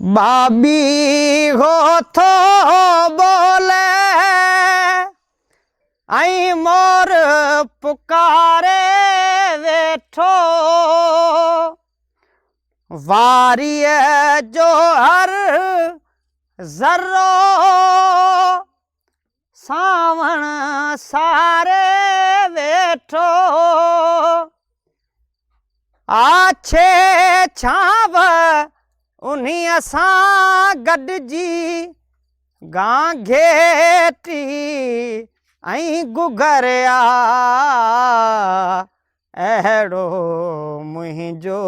बाबी हो थो बोले आई मोर पुकारे वेठो वारिय जो हर जर्रो सावण सारे वेठो आछे छाव उन्हीं सां गॾिजी गां घेटी ऐं गुगरिया अहिड़ो मुंहिंजो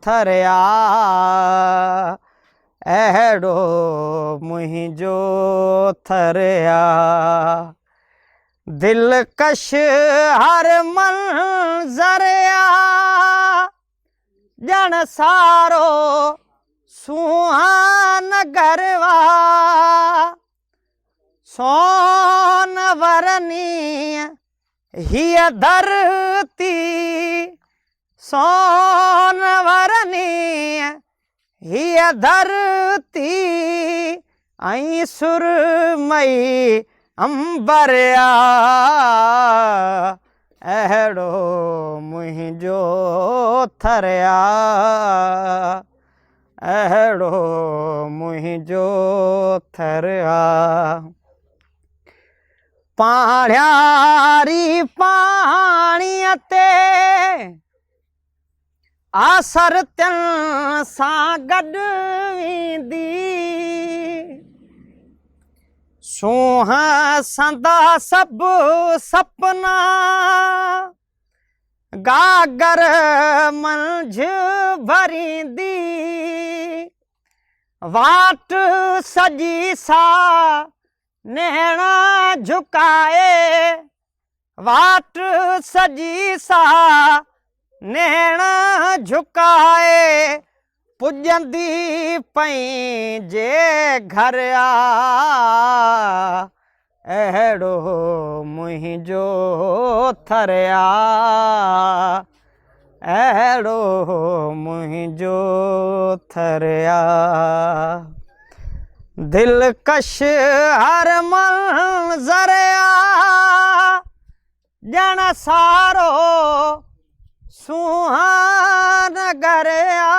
थरिया अहिड़ो मुंहिंजो थरिया दिलकश हर मंज़रिया ॼण सारो सुहान गरवा सोन वरनी हिय धरती सोन वरनी हिय धरती ऐं सुरमई अंबरिया अहिड़ो मुंहिंजो थरिया अहिड़ो मुंहिंजो थरिया पाणियारी पाणीअ ते आसर तियन सां गॾु ईंदी सूंह संदा सभु सपना गागर मंझ भरींदी वाट सजी सा नैणा झुकाए वाट सजी सा नैणा झुकाए पुॼंदी पंहिंजे घर आ अहिड़ो मुंहिंजो थरिया अहिड़ो मुंहिंजो थरिया दिलकश हर मंज़रिया ॼण सारो सुहान गरया